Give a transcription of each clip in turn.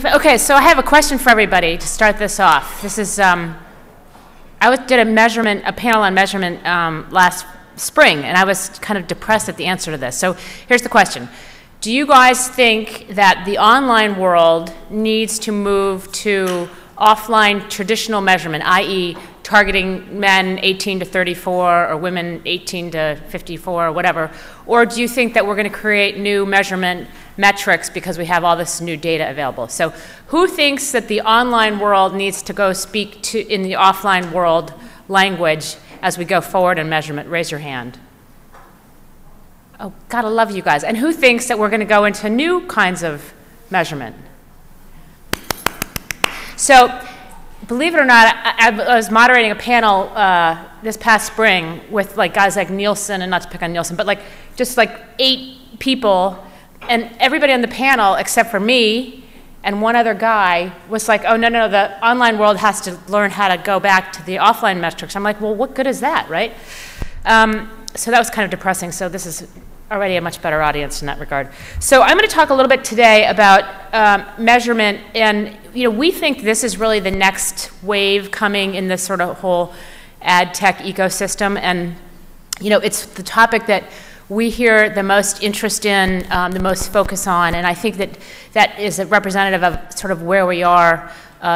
Okay, so I have a question for everybody to start this off. This is, did a panel on measurement last spring, and I was kind of depressed at the answer to this. So here's the question. Do you guys think that the online world needs to move to offline traditional measurement, i.e. targeting men 18 to 34 or women 18 to 54 or whatever? Or do you think that we're going to create new measurement metrics because we have all this new data available? So who thinks that the online world needs to go speak to in the offline world language as we go forward in measurement? Raise your hand. Oh, gotta love you guys. And who thinks that we're going to go into new kinds of measurement? So, believe it or not, I was moderating a panel this past spring with guys like Nielsen, and not to pick on Nielsen, but just 8 people, and everybody on the panel except for me and one other guy was like, oh, no, the online world has to learn how to go back to the offline metrics. I'm like, well, what good is that, right? So that was kind of depressing. So this is already a much better audience in that regard. So I'm going to talk a little bit today about measurement, and we think this is really the next wave coming in this sort of whole ad tech ecosystem, and it's the topic that we hear the most interest in, the most focus on, and I think that is a representative of sort of where we are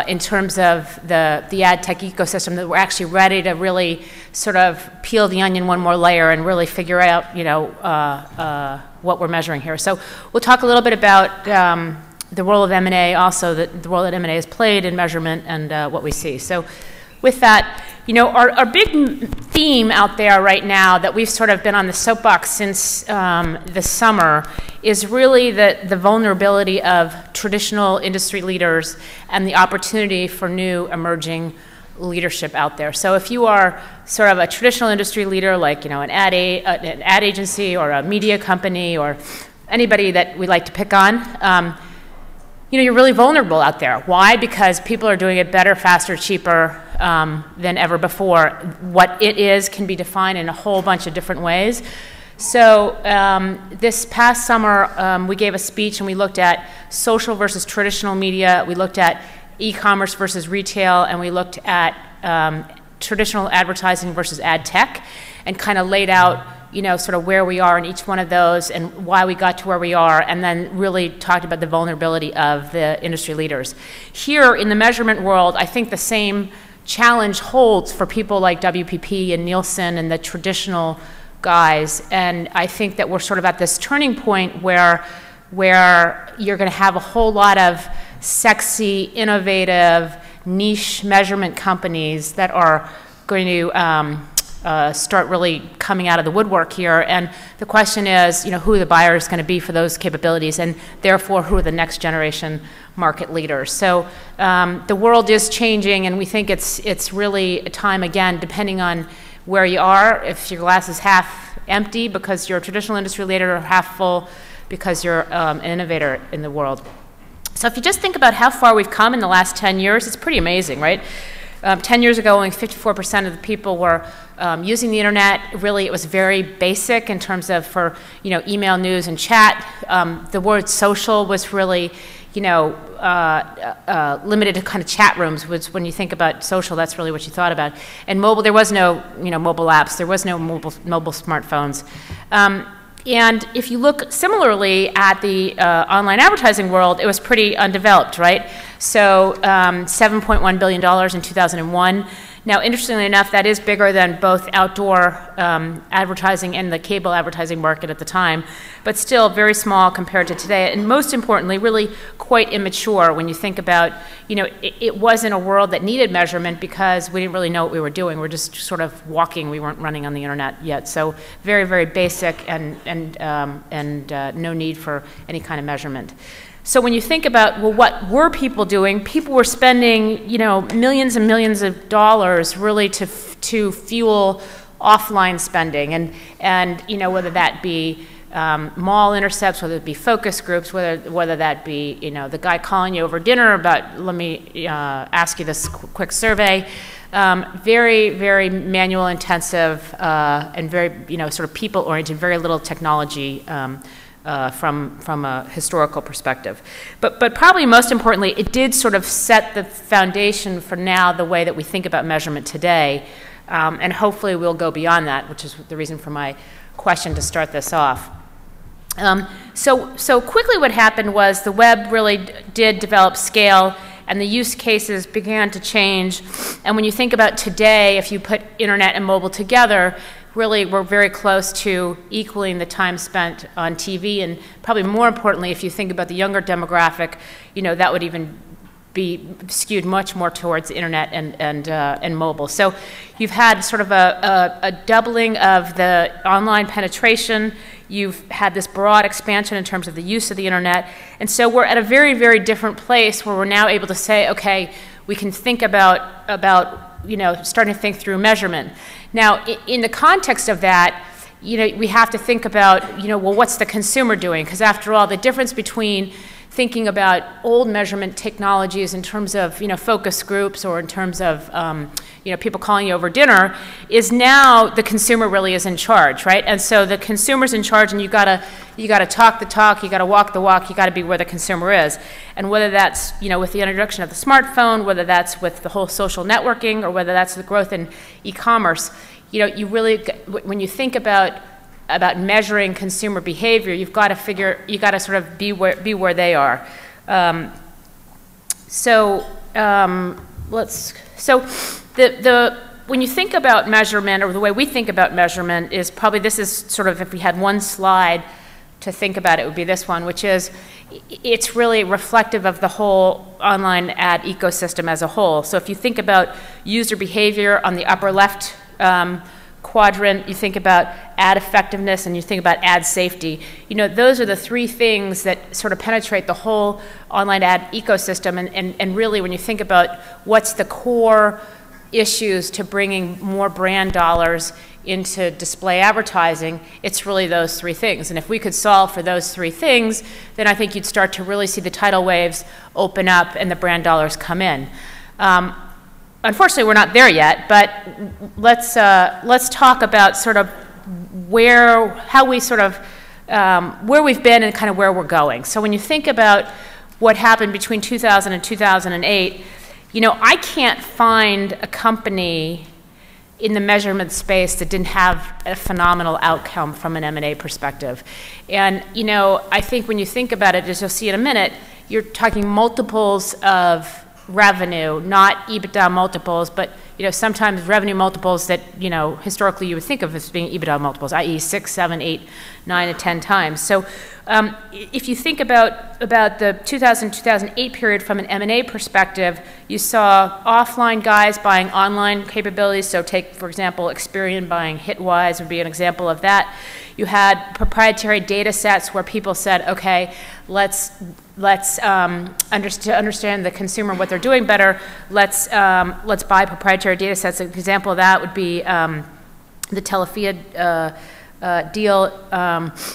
in terms of the ad tech ecosystem, that we're actually ready to really sort of peel the onion one more layer and really figure out, what we're measuring here. So we'll talk a little bit about the role of M&A, also the role that M&A has played in measurement, and what we see. So with that, our big theme out there right now that we've sort of been on the soapbox since the summer is really the vulnerability of traditional industry leaders and the opportunity for new emerging leadership out there. So if you are sort of a traditional industry leader, like an ad agency or a media company or anybody that we like to pick on, you're really vulnerable out there. Why? Because people are doing it better, faster, cheaper than ever before. What it is can be defined in a whole bunch of different ways. So this past summer, we gave a speech and we looked at social versus traditional media. We looked at e-commerce versus retail, and we looked at traditional advertising versus ad tech, and kind of laid out sort of where we are in each one of those and why we got to where we are, and then really talked about the vulnerability of the industry leaders. Here in the measurement world, I think the same challenge holds for people like WPP and Nielsen and the traditional guys, and I think that we're sort of at this turning point where you're going to have a whole lot of sexy, innovative, niche measurement companies that are going to start really coming out of the woodwork here, and the question is, who the buyer is going to be for those capabilities, and therefore who are the next generation market leaders. So the world is changing, and we think it's really a time, again, depending on where you are, if your glass is half empty because you're a traditional industry leader, or half full because you're an innovator in the world. So if you just think about how far we've come in the last 10 years, it's pretty amazing, right? 10 years ago, only 54% of the people were using the internet. Really, it was very basic in terms of for email, news, and chat. The word social was really limited to kind of chat rooms. Was when you think about social, that's really what you thought about. And mobile, there was no mobile apps. There was no mobile smartphones. And if you look similarly at the online advertising world, it was pretty undeveloped, right? So $7.1 billion in 2001. Now, interestingly enough, that is bigger than both outdoor advertising and the cable advertising market at the time, but still very small compared to today. And most importantly, really quite immature when you think about, it wasn't a world that needed measurement because we didn't really know what we were doing. We're just sort of walking. We weren't running on the internet yet. So very, very basic and no need for any kind of measurement. So when you think about, well, what were people doing? People were spending, millions and millions of dollars really to fuel offline spending, and whether that be mall intercepts, whether it be focus groups, whether that be the guy calling you over dinner about, let me ask you this quick survey. Very, very manual intensive and very sort of people oriented, very little technology from a historical perspective. But probably most importantly, it did sort of set the foundation for now the way that we think about measurement today, and hopefully we'll go beyond that, which is the reason for my question to start this off. So quickly what happened was the web really did develop scale, and the use cases began to change. And when you think about today, if you put internet and mobile together, really we're very close to equaling the time spent on TV, and probably more importantly, if you think about the younger demographic, you know, that would even be skewed much more towards internet and mobile. So you've had sort of a doubling of the online penetration. You've had this broad expansion in terms of the use of the internet. And so we're at a very, very different place where we're now able to say, okay, we can think about you know, starting to think through measurement. Now, in the context of that, you know, we have to think about, you know, well, what's the consumer doing? Because after all, the difference between thinking about old measurement technologies in terms of, you know, focus groups or in terms of, you know, people calling you over dinner is now the consumer really is in charge, right? And so the consumer's in charge, and you gotta talk the talk, you gotta walk the walk, you gotta be where the consumer is. And whether that's, you know, with the introduction of the smartphone, whether that's with the whole social networking, or whether that's the growth in e-commerce, you know, you really, when you think about measuring consumer behavior, you've got to sort of be where they are. When you think about measurement, or the way we think about measurement is probably, this is sort of, if we had one slide to think about, it would be this one, which is, it's really reflective of the whole online ad ecosystem as a whole. So if you think about user behavior on the upper left quadrant, you think about ad effectiveness, and you think about ad safety. You know, those are the three things that sort of penetrate the whole online ad ecosystem, and really when you think about what's the core issues to bringing more brand dollars into display advertising, it's really those three things. And if we could solve for those three things, then I think you'd start to really see the tidal waves open up and the brand dollars come in. Unfortunately, we're not there yet, but let's talk about sort of where we've been and kind of where we're going. So when you think about what happened between 2000 and 2008, you know, I can't find a company in the measurement space that didn't have a phenomenal outcome from an M&A perspective. And, you know, I think when you think about it, as you'll see in a minute, you're talking multiples of revenue, not EBITDA multiples, but, you know, sometimes revenue multiples that, you know, historically you would think of as being EBITDA multiples, i.e. 6, 7, 8, 9, and 10 times. So if you think about the 2000-2008 period from an M&A perspective, you saw offline guys buying online capabilities. So take, for example, Experian buying Hitwise would be an example of that. You had proprietary data sets where people said, okay, let's understand the consumer, what they're doing better, let's buy proprietary data sets. An example of that would be the Telefia deal.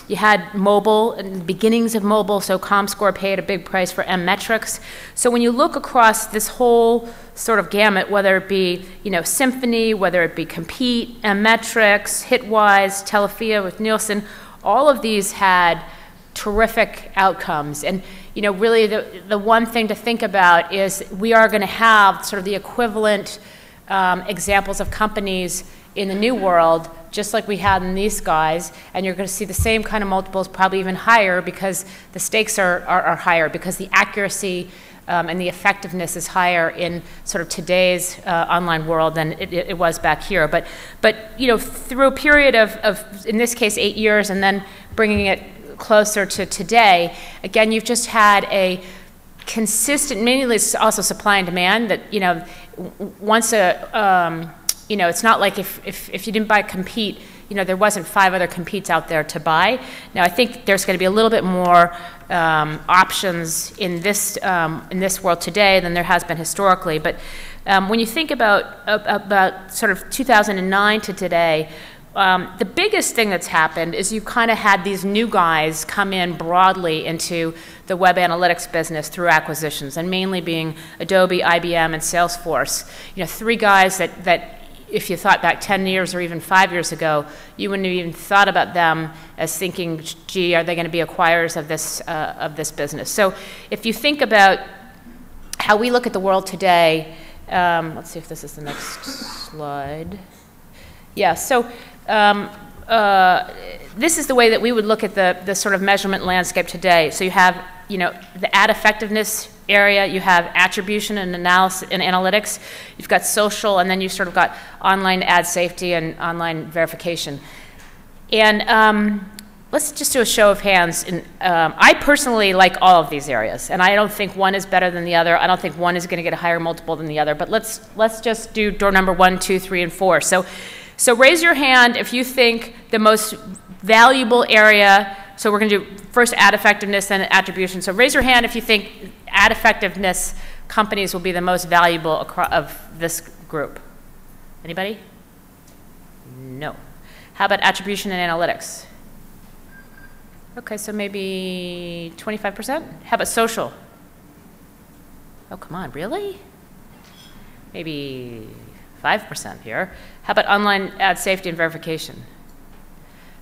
You had mobile, and the beginnings of mobile, so ComScore paid a big price for M-Metrics. So when you look across this whole sort of gamut, whether it be, you know, Symphony, whether it be Compete, M-Metrics, Hitwise, Telefia with Nielsen, all of these had terrific outcomes. And, you know, really the one thing to think about is we are going to have sort of the equivalent examples of companies in the new world, just like we had in these guys, and you're going to see the same kind of multiples, probably even higher, because the stakes are higher, because the accuracy and the effectiveness is higher in sort of today's online world than it was back here. But you know, through a period of, in this case, 8 years, and then bringing it closer to today, again, you've just had a consistent, mainly it's also supply and demand, that, you know, once you know, it's not like if you didn't buy Compete, you know, there wasn't 5 other Competes out there to buy. Now, I think there's going to be a little bit more options in this world today than there has been historically. But when you think about sort of 2009 to today, the biggest thing that's happened is you've kind of had these new guys come in broadly into the web analytics business through acquisitions, and mainly being Adobe, IBM, and Salesforce. You know, 3 guys that if you thought back 10 years or even 5 years ago, you wouldn't have even thought about them as thinking, gee, are they going to be acquirers of this business? So if you think about how we look at the world today, let's see if this is the next slide. Yeah, so this is the way that we would look at the sort of measurement landscape today. So you have, the ad effectiveness area, you have attribution and analysis and analytics, you've got social, and then you've sort of got online ad safety and online verification. And let's just do a show of hands. I personally like all of these areas, and I don't think one is better than the other. I don't think one is going to get a higher multiple than the other. But let's just do door number 1, 2, 3, and 4. So raise your hand if you think the most valuable area. So we're going to do first ad effectiveness, then attribution. So raise your hand if you think ad effectiveness companies will be the most valuable of this group. Anybody? No. How about attribution and analytics? Okay, so maybe 25%? How about social? Oh, come on, really? Maybe 5% here. How about online ad safety and verification?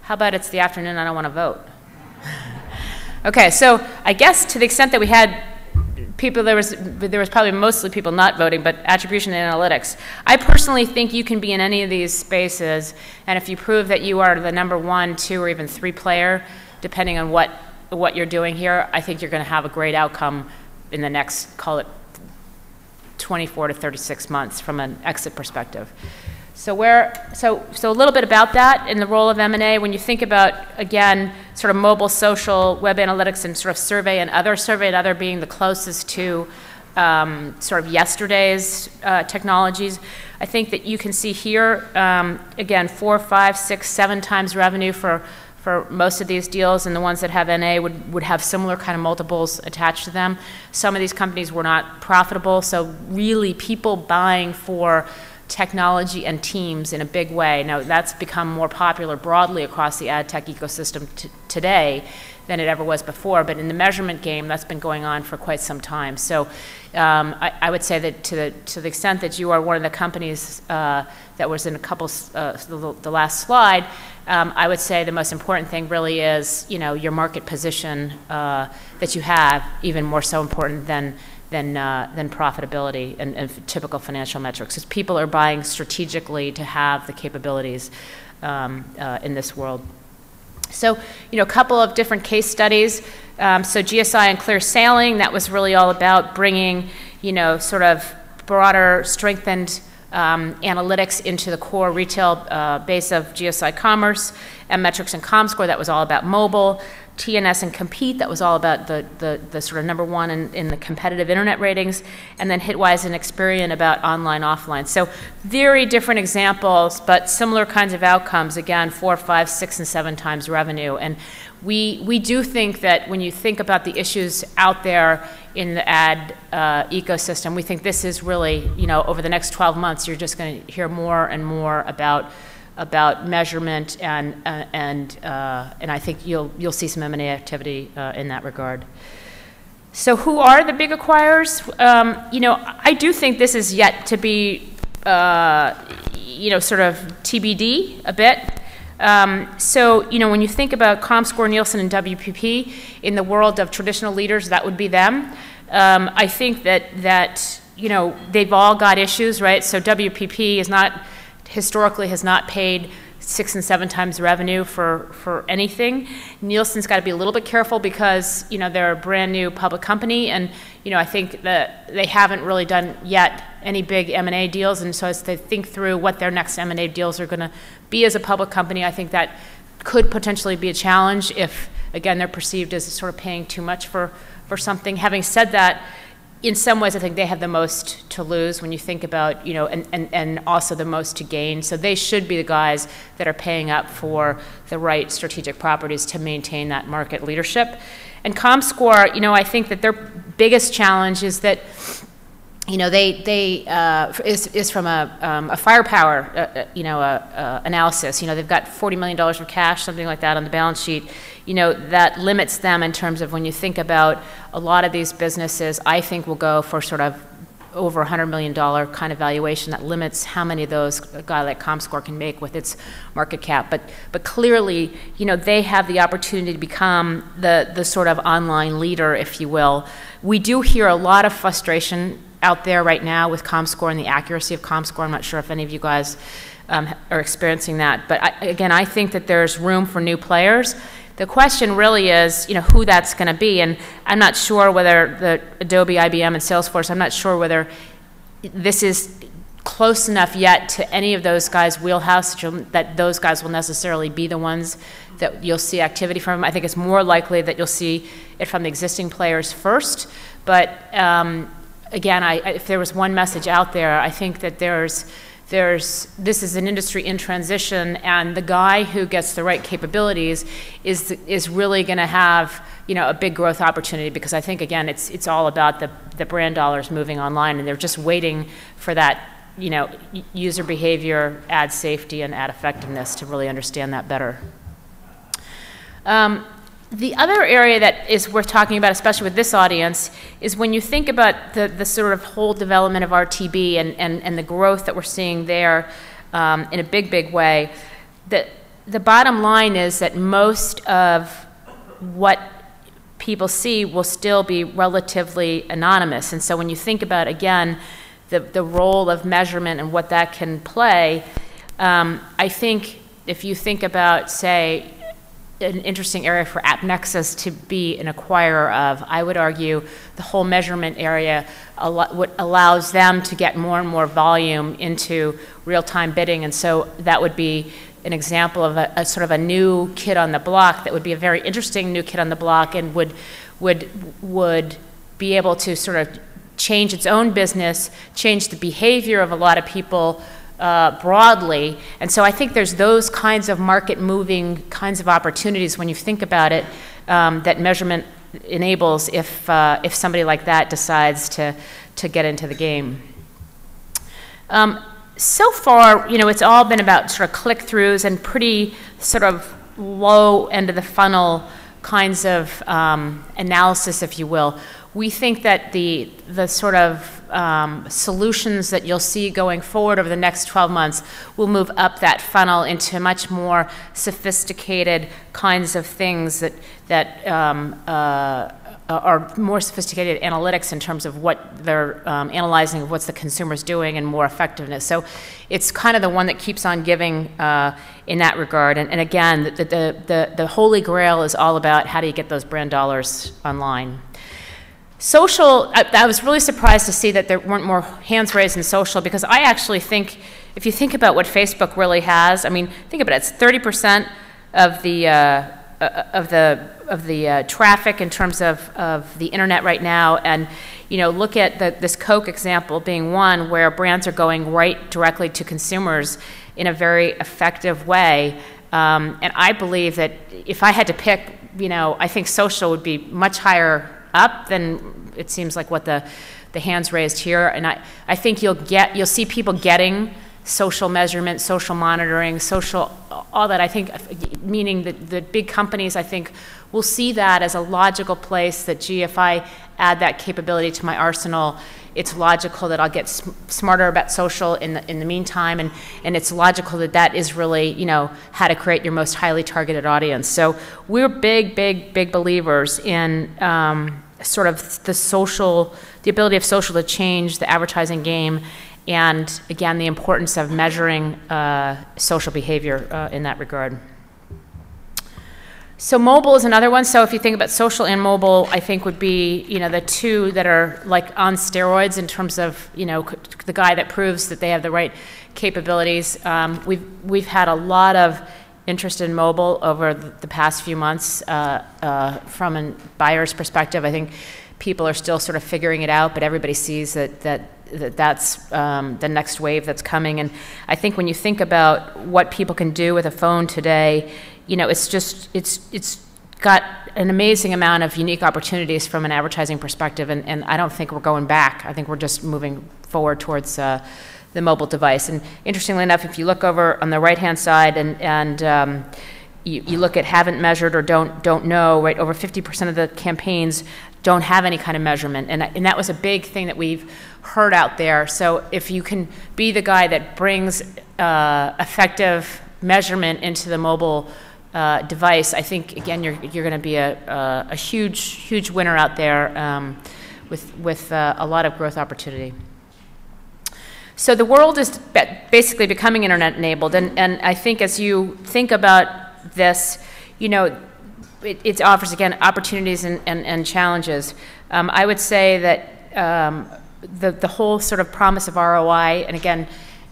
How about it's the afternoon, I don't want to vote? Okay, so I guess to the extent that we had people, there was probably mostly people not voting, but attribution and analytics. I personally think you can be in any of these spaces, and if you prove that you are the number 1, 2, or even 3 player, depending on what you're doing here, I think you're going to have a great outcome in the next, call it 24 to 36 months from an exit perspective. So a little bit about that in the role of M&A. When you think about, again, sort of mobile, social, web analytics, and sort of survey and other being the closest to sort of yesterday's technologies, I think that you can see here, again, 4, 5, 6, 7 times revenue for most of these deals, and the ones that have NA would have similar kind of multiples attached to them. Some of these companies were not profitable, so really people buying for technology and teams in a big way. Now that's become more popular broadly across the ad tech ecosystem today than it ever was before, but in the measurement game that's been going on for quite some time. So I would say that to the extent that you are one of the companies that was in a couple, the last slide, I would say the most important thing really is your market position that you have, even more so important than profitability and typical financial metrics, because people are buying strategically to have the capabilities in this world. So, a couple of different case studies. So GSI and Clear Sailing, that was really all about bringing, sort of broader, strengthened analytics into the core retail base of GSI Commerce. Metrics and ComScore, that was all about mobile. TNS and Compete, that was all about the sort of number 1 in the competitive internet ratings, and then Hitwise and Experian about online, offline. So very different examples, but similar kinds of outcomes, again, 4, 5, 6, and 7 times revenue. And we do think that when you think about the issues out there in the ad ecosystem, we think this is really, over the next 12 months, you're just going to hear more and more about measurement, and I think you'll see some M&A activity in that regard. So who are the big acquirers? I do think this is yet to be sort of TBD a bit. So when you think about ComScore, Nielsen, and WPP in the world of traditional leaders, that would be them. I think that they've all got issues, right? So WPP is historically has not paid 6 and 7 times revenue for anything. Nielsen's got to be a little bit careful because they're a brand new public company, and I think that they haven't really done yet any big M&A deals, and so as they think through what their next M&A deals are going to be as a public company, I think that could potentially be a challenge if, again, they're perceived as sort of paying too much for something. Having said that, in some ways, I think they have the most to lose when you think about, and also the most to gain. So they should be the guys that are paying up for the right strategic properties to maintain that market leadership. And ComScore, I think that their biggest challenge is that, is from a firepower, analysis. They've got $40 million of cash, something like that, on the balance sheet. That limits them in terms of when you think about a lot of these businesses, I think will go for sort of over $100 million kind of valuation that limits how many of those a guy like Comscore can make with its market cap. But clearly, you know, they have the opportunity to become the sort of online leader, if you will. We do hear a lot of frustration out there right now with Comscore and the accuracy of Comscore. I'm not sure if any of you guys are experiencing that. But again, I think that there's room for new players. The question really is, you know, who that's going to be, and I'm not sure whether the Adobe, IBM, and Salesforce, I'm not sure whether this is close enough yet to any of those guys' wheelhouse that those guys will necessarily be the ones that you'll see activity from. I think it's more likely that you'll see it from the existing players first, but again, if there was one message out there, I think that this is an industry in transition, and the guy who gets the right capabilities is really going to have, you know, a big growth opportunity, because I think, again, it's all about the brand dollars moving online, and they're just waiting for that, you know, user behavior, ad safety, and ad effectiveness to really understand that better. The other area that is worth talking about, especially with this audience, is when you think about the sort of whole development of RTB and the growth that we're seeing there in a big way. The bottom line is that most of what people see will still be relatively anonymous. And so when you think about, again, the role of measurement and what that can play, I think if you think about, say, an interesting area for AppNexus to be an acquirer of, I would argue the whole measurement area allows them to get more and more volume into real-time bidding, and so that would be an example of a sort of a new kid on the block that would be a very interesting new kid on the block, and would be able to sort of change its own business, change the behavior of a lot of people broadly. And so I think there's those kinds of market-moving kinds of opportunities when you think about it that measurement enables if somebody like that decides to get into the game. So far, you know, it's all been about sort of click-throughs and pretty sort of low end of the funnel kinds of analysis, if you will. We think that the sort of solutions that you'll see going forward over the next 12 months will move up that funnel into much more sophisticated kinds of things that are more sophisticated analytics in terms of what they're analyzing, what's the consumer's doing, and more effectiveness. So it's kind of the one that keeps on giving in that regard. And again, the holy grail is all about how do you get those brand dollars online. Social, I was really surprised to see that there weren't more hands raised in social, because I actually think, if you think about what Facebook really has, I mean, think about it, it's 30% of the traffic in terms of the internet right now, and you know, look at this Coke example being one where brands are going right directly to consumers in a very effective way, and I believe that if I had to pick, you know, I think social would be much higher up than it seems like what the hands raised here, and I think you'll see people getting social measurement, social monitoring, social, all that. I think, meaning that the big companies, I think, will see that as a logical place that, gee, if I add that capability to my arsenal, it's logical that I'll get smarter about social in the meantime, and it's logical that that is really, you know, how to create your most highly targeted audience. So we're big believers in sort of the ability of social to change the advertising game, and again, the importance of measuring social behavior in that regard. So mobile is another one. So if you think about social and mobile, I think would be, you know, the two that are like on steroids in terms of, you know, the guy that proves that they have the right capabilities. We've had a lot of interest in mobile over the past few months from a buyer's perspective. I think people are still sort of figuring it out, but everybody sees that's the next wave that's coming. And I think when you think about what people can do with a phone today, you know, it's got an amazing amount of unique opportunities from an advertising perspective, and I don't think we're going back. I think we're just moving forward towards the mobile device. And interestingly enough, if you look over on the right-hand side and you look at haven't measured or don't know, right, over 50% of the campaigns don't have any kind of measurement. And that was a big thing that we've heard out there. So if you can be the guy that brings effective measurement into the mobile device, I think, again, you're going to be a huge winner out there with a lot of growth opportunity. So the world is basically becoming internet enabled, and I think as you think about this, you know, it offers, again, opportunities and challenges. I would say that the whole sort of promise of ROI, and again,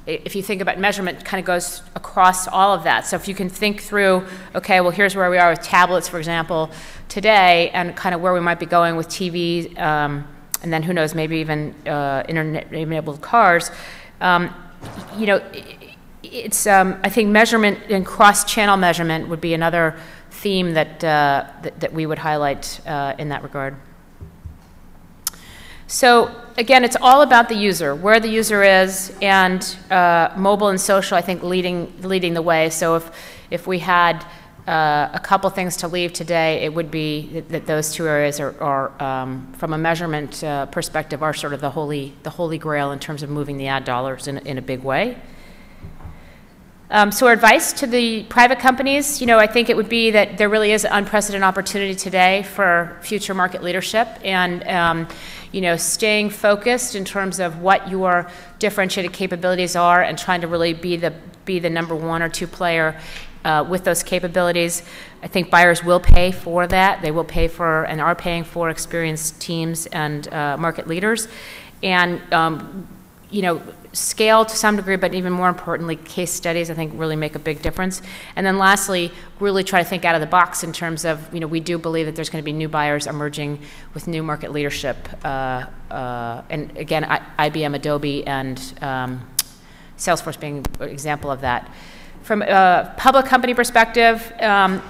if you think about measurement, kind of goes across all of that. So if you can think through, okay, well, here's where we are with tablets, for example, today, and kind of where we might be going with TV, and then who knows, maybe even internet-enabled cars. You know, it's I think measurement and cross-channel measurement would be another theme that we would highlight in that regard. So again, it's all about the user, where the user is, and mobile and social, I think, leading the way. So if we had a couple things to leave today, it would be that those two areas are from a measurement perspective, are sort of the holy grail in terms of moving the ad dollars in a big way. So our advice to the private companies, you know, I think it would be that there really is an unprecedented opportunity today for future market leadership, and you know, staying focused in terms of what your differentiated capabilities are, and trying to really be the number 1 or 2 player with those capabilities. I think buyers will pay for that. They will pay for, and are paying for, experienced teams and market leaders, and you know, scale to some degree, but even more importantly, case studies, I think, really make a big difference. And then lastly, really try to think out of the box in terms of, you know, we do believe that there's going to be new buyers emerging with new market leadership. And again, IBM, Adobe, and Salesforce being an example of that. From a public company perspective,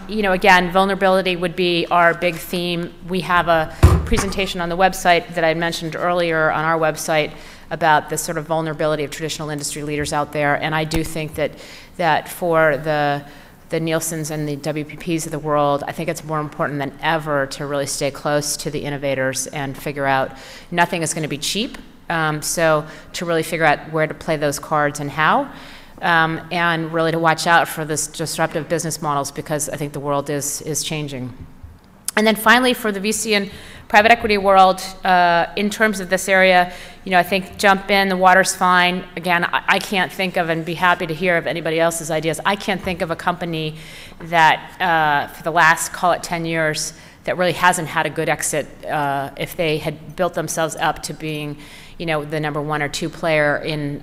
you know, again, vulnerability would be our big theme. We have a presentation on the website that I mentioned earlier on our website about the sort of vulnerability of traditional industry leaders out there, and I do think that for the Nielsens and the WPPs of the world, I think it's more important than ever to really stay close to the innovators and figure out nothing is going to be cheap. So to really figure out where to play those cards and how, and really to watch out for this disruptive business models, because I think the world is changing. And then finally, for the VC and private equity world, in terms of this area, you know, I think jump in, the water's fine. Again, I can't think of, and be happy to hear of anybody else's ideas, I can't think of a company that for the last, call it 10 years, that really hasn't had a good exit if they had built themselves up to being, you know, the number 1 or 2 player in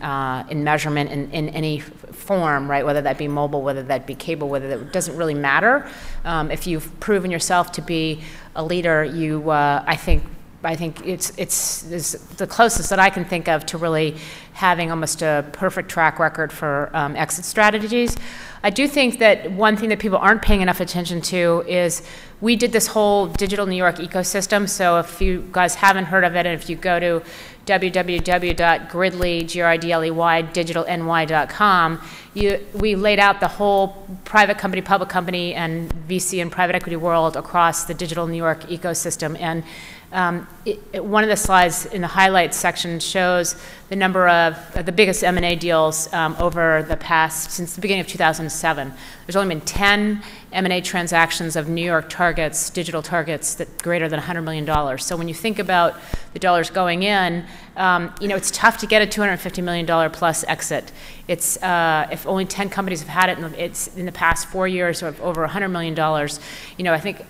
measurement in any form, right? Whether that be mobile, whether that be cable, whether that doesn't really matter. If you've proven yourself to be a leader, you, I think it's the closest that I can think of to really having almost a perfect track record for exit strategies. I do think that one thing that people aren't paying enough attention to is we did this whole digital New York ecosystem. So if you guys haven't heard of it, and if you go to www.gridley, G-R-I-D-L-E-Y, digitalny.com, we laid out the whole private company, public company, and VC and private equity world across the digital New York ecosystem. And one of the slides in the highlights section shows the number of the biggest M&A deals over the past, since the beginning of 2007. There's only been 10 M&A transactions of New York targets, digital targets, that greater than $100 million. So when you think about the dollars going in, you know, it's tough to get a $250 million plus exit. It's if only 10 companies have had it, it's in the past 4 years of over $100 million. You know, I think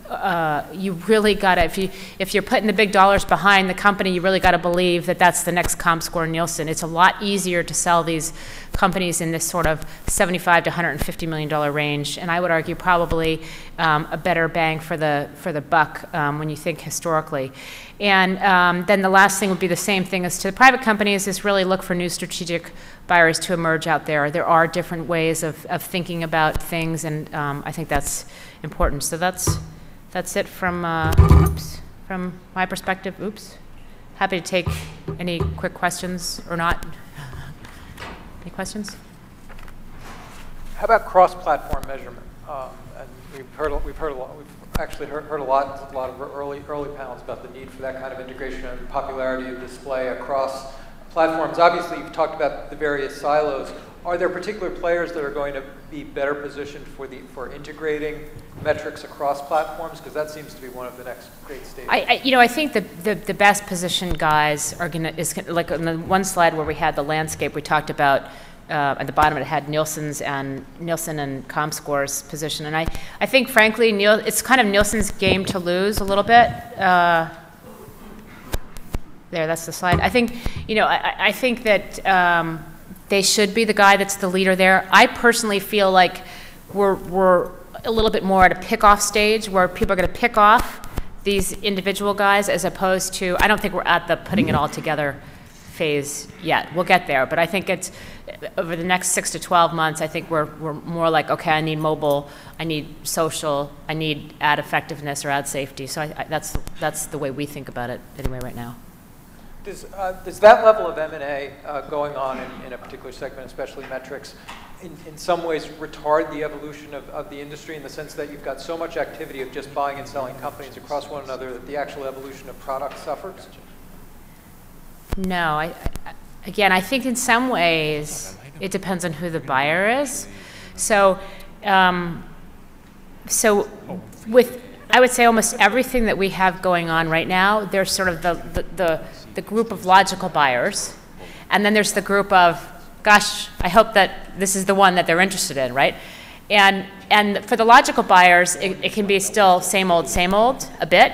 you really got to, if you're putting the big dollars behind the company, you really got to believe that that's the next ComScore Nielsen. It's a lot easier to sell these companies in this sort of $75 to $150 million range, and I would argue probably a better bang for the buck when you think historically. And then the last thing would be the same thing as to the private companies, is really look for new strategic buyers to emerge out there. There are different ways of thinking about things, and I think that's important. So that's it from my perspective. Oops. Happy to take any quick questions or not. Any questions? How about cross-platform measurement? And we've heard actually heard a lot of early panels about the need for that kind of integration and popularity of display across platforms. Obviously, you've talked about the various silos. Are there particular players that are going to be better positioned for integrating metrics across platforms? Because that seems to be one of the next great stages. I think the best positioned guys are like on the one slide where we had the landscape, we talked about at the bottom it had Nielsen and ComScore's position, and I think frankly it's kind of Nielsen's game to lose a little bit. There, that's the slide. I think I think that they should be the guy that's the leader there. I personally feel like we're a little bit more at a pick-off stage where people are going to pick off these individual guys as opposed to, I don't think we're at the putting it all together phase yet. We'll get there, but I think it's over the next 6 to 12 months, I think we're more like, okay, I need mobile, I need social, I need ad effectiveness or ad safety. So that's the way we think about it anyway right now. Does that level of M&A going on in a particular segment, especially metrics, in some ways retard the evolution of the industry in the sense that you've got so much activity of just buying and selling companies across one another that the actual evolution of product suffers? No, again, I think in some ways it depends on who the buyer is. So, with, I would say almost everything that we have going on right now, there's sort of the group of logical buyers, and then there's the group of, gosh, I hope that this is the one that they're interested in, right? And for the logical buyers, it can be still same old a bit.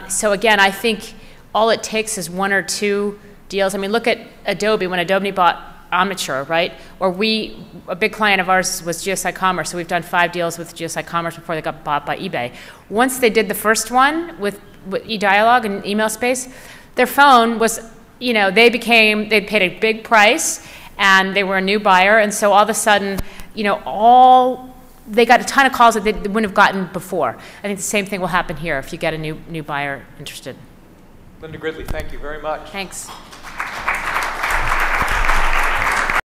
So again, I think all it takes is 1 or 2 deals. I mean, look at Adobe, when Adobe bought Omniture, right? Or a big client of ours was GSI Commerce, so we've done 5 deals with GSI Commerce before they got bought by eBay. Once they did the first one with eDialogue and email space, their phone was, they'd paid a big price, and they were a new buyer, and so all of a sudden, they got a ton of calls that they wouldn't have gotten before. I think the same thing will happen here if you get a new buyer interested. Linda Gridley, thank you very much. Thanks.